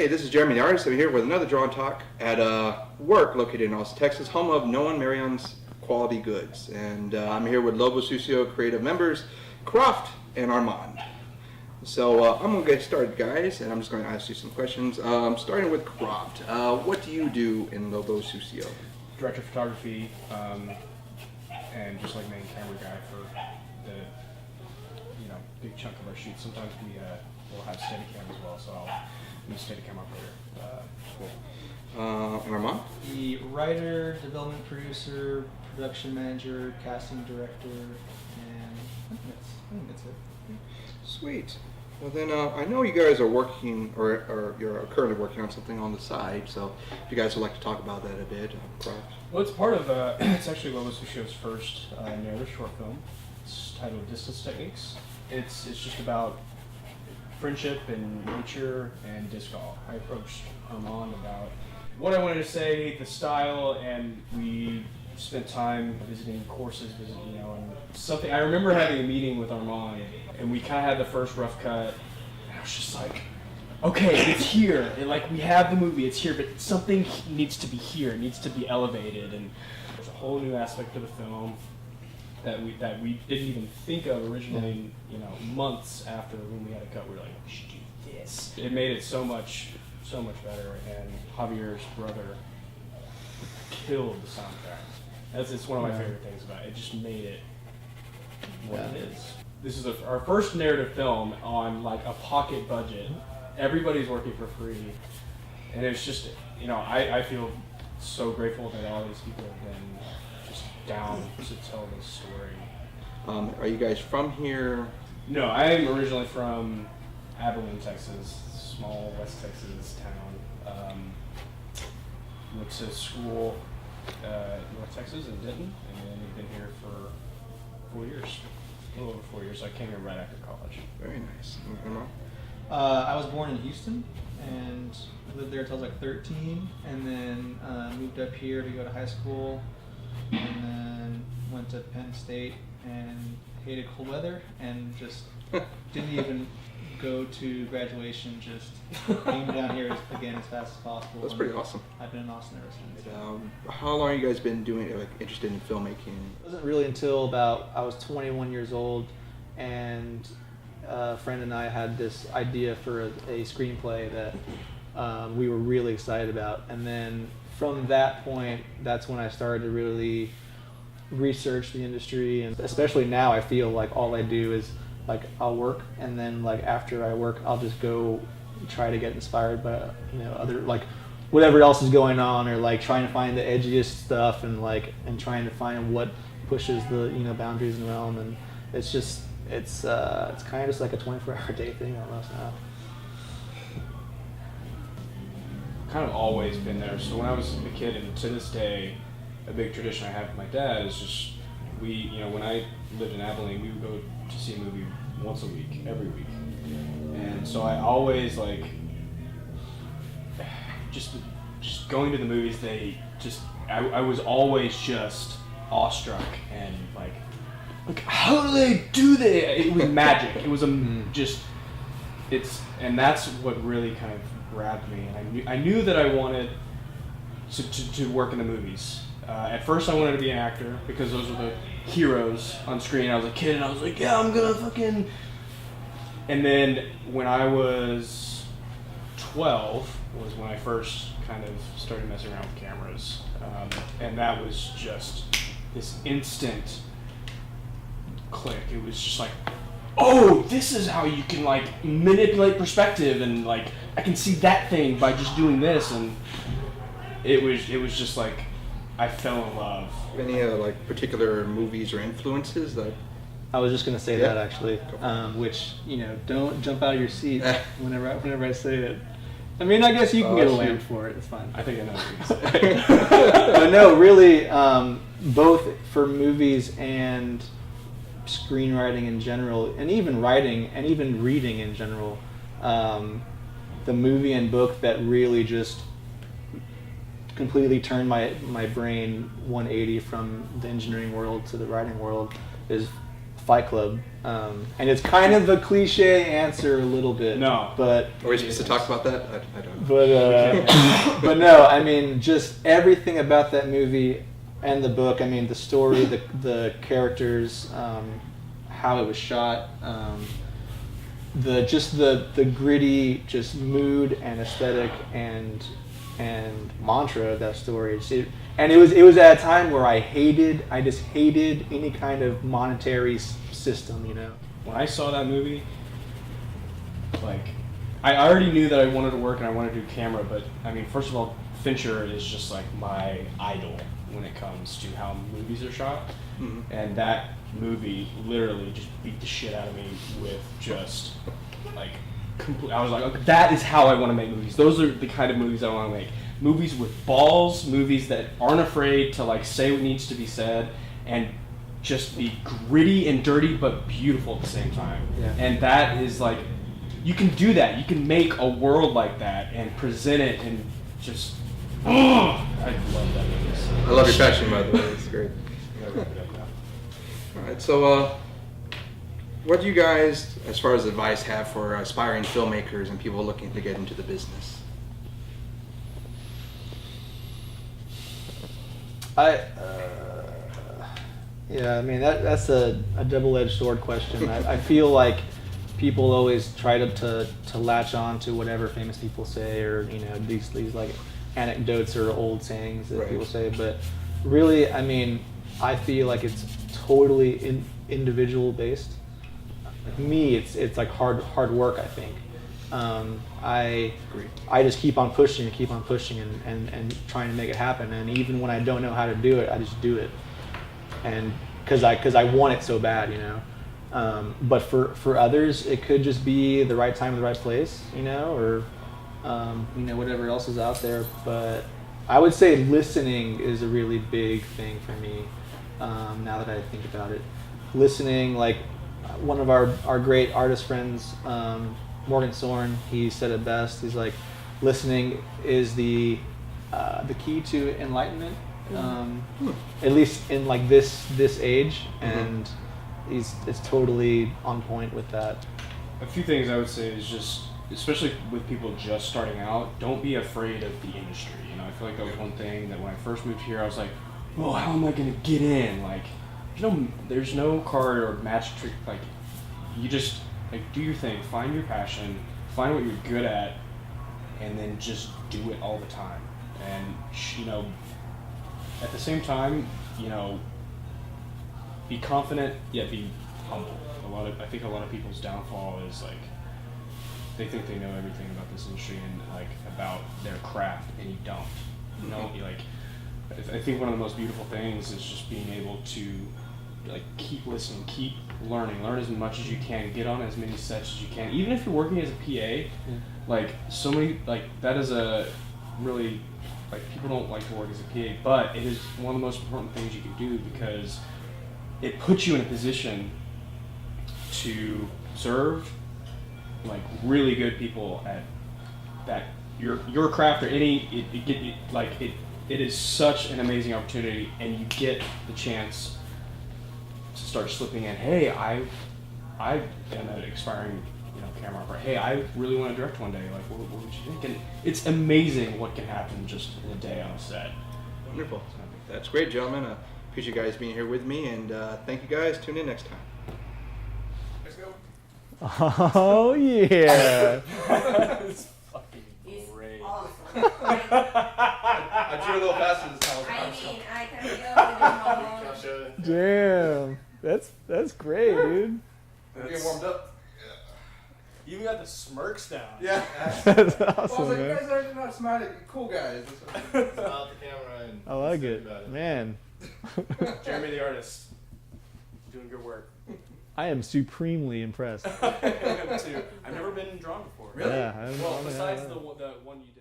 Hey, this is Jeremy the Artist. I'm here with another Draw and Talk at work located in Austin, Texas, home of Noah Marion's Quality Goods. And I'm here with Lobo Sucio Creative members, Croft and Armand. So I'm going to get started, guys, and I'm just going to ask you some questions. Starting with Croft. What do you do in Lobo Sucio? Director of photography, and just like main camera guy for the big chunk of our shoots. Sometimes we'll have Steadicam as well, so I'll use Steadicam operator. Cool. And Armand? The writer, development producer, production manager, casting director, and I think that's it. Sweet. Well then, I know you guys are working, or you're currently working on something on the side, so if you guys would like to talk about that a bit, Croft. Well, it's part of, it's actually Lobo Sucio's first narrative short film. It's titled Distance Techniques. It's just about friendship and nature and disc golf. I approached Armand about what I wanted to say, the style, and we spent time visiting courses, and something. I remember having a meeting with Armand, and we kind of had the first rough cut, and I was just like, okay, it's here. And like, we have the movie, it's here, but something needs to be here. It needs to be elevated, and there's a whole new aspect of the film that we didn't even think of originally. Months after when we had a cut, we were like, we should do this. It made it so much better, and Javier's brother killed the soundtrack. It's one of my favorite things about it. It just made it what it is. This is our first narrative film on like a pocket budget. Everybody's working for free, and it's just, I feel so grateful that all these people have been just down to tell this story. Are you guys from here? No, I am originally from Abilene, Texas, small West Texas town. Went to school North Texas in Denton, and then I've been here for 4 years, a little over 4 years. So I came here right after college. Very nice. I was born in Houston and lived there until I was like 13, and then moved up here to go to high school, and then went to Penn State and hated cold weather and just didn't even go to graduation, just came down here again as fast as possible. That's pretty awesome. I've been in Austin ever since. How long have you guys been interested in filmmaking? It wasn't really until about I was 21 years old, and a friend and I had this idea for a screenplay that we were really excited about, and then from that point, that's when I started to really research the industry, and especially now I feel like all I do is like I'll work, and then like after I work I'll just go try to get inspired by other like whatever else is going on, or like trying to find the edgiest stuff, and trying to find what pushes the boundaries in the realm, and it's kind of just like a 24-hour day thing almost now. Kind of always been there. So when I was a kid, and to this day, a big tradition I have with my dad is just when I lived in Abilene, we would go to see a movie once a week, every week, and so I always just going to the movies. I was always just awestruck and like how do they do that? It was magic. It was and that's what really kind of grabbed me, and I knew that I wanted to work in the movies. At first I wanted to be an actor because those were the heroes on screen. I was a kid and I was like, yeah, I'm gonna fucking... And then when I was 12 was when I first kind of started messing around with cameras. And that was just this instant click. It was just like, oh, this is how you can like manipulate perspective, and like I can see that thing by just doing this, and it was just like I fell in love. Any particular movies or influences that? I was just gonna say that actually, which don't jump out of your seat whenever I say it. I mean, I guess you can get a lamp for it. It's fine. I think I know what you're gonna say. But no, really, both for movies and screenwriting in general, and even writing and even reading in general, the movie and book that really just completely turned my brain 180 from the engineering world to the writing world is Fight Club, and it's kind of a cliche answer a little bit. No. But Are we supposed to talk about that? I don't know. but no, I mean, just everything about that movie and the book. I mean, the story, the characters, how it was shot, the gritty just mood and aesthetic and mantra of that story. And it was at a time where I just hated any kind of monetary system, you know. When I saw that movie, like, I already knew that I wanted to work and I wanted to do camera, but I mean, first of all, Fincher is just like my idol when it comes to how movies are shot. Mhm. And that movie literally just beat the shit out of me with just like I was like, okay, that is how I want to make movies. Those are the kind of movies I want to make. Movies with balls, movies that aren't afraid to like say what needs to be said and just be gritty and dirty but beautiful at the same time. Yeah. And that is like, you can do that. You can make a world like that and present it and just, I love that movie. I love your passion, by the way. It's great. All right, so what do you guys, as far as advice, have for aspiring filmmakers and people looking to get into the business? Yeah, I mean that's a double-edged sword question. I feel like people always try to latch on to whatever famous people say, or you know these like anecdotes or old sayings that Right. people say. But really, I mean, I feel like it's totally individual based. Like me, it's like hard work. I think. I just keep on pushing and trying to make it happen. And even when I don't know how to do it, I just do it. And because I want it so bad, you know. But for others, it could just be the right time, the right place, you know, or you know, whatever else is out there. But I would say listening is a really big thing for me. Now that I think about it, listening, like one of our great artist friends, Morgan Sorn, he said it best. He's like, listening is the key to enlightenment. At least in like this age, and it's totally on point with that. A few things I would say is just, especially with people just starting out, don't be afraid of the industry. You know, I feel like that was one thing that when I first moved here, I was like, well, how am I going to get in? Like, there's no card or match trick. Like, you just like do your thing, find your passion, find what you're good at, and then just do it all the time. And you know, at the same time, you know, be confident yet be humble. I think a lot of people's downfall is like they think they know everything about this industry and like about their craft, and you don't. You know, like I think one of the most beautiful things is just being able to like keep listening, keep learn as much as you can, get on as many sets as you can, even if you're working as a PA. Like so many, like that is a really, like people don't like to work as a PA, but it is one of the most important things you can do because it puts you in a position to serve like really good people at that your craft or any it is such an amazing opportunity, and you get the chance to start slipping in. Hey, I am an expiring camera operator. Hey, I really want to direct one day. Like, what would you think? And it's amazing what can happen just in a day on a set. Wonderful. That's great, gentlemen. I appreciate you guys being here with me, and thank you guys. Tune in next time. Let's go. Oh yeah. It's fucking great. Awesome. I drew a little faster this time. I mean, I can go with Damn. That's great, dude. Getting warmed up. You even got the smirks down. Yeah. That's Well, I awesome, was like, you man. guys are not smart, cool guys. Out the camera and I like say it, about it. man. Jeremy the artist, doing good work. I am supremely impressed. I am too. I've never been drawn before. Really? Yeah. I Well, don't know. besides the one you did.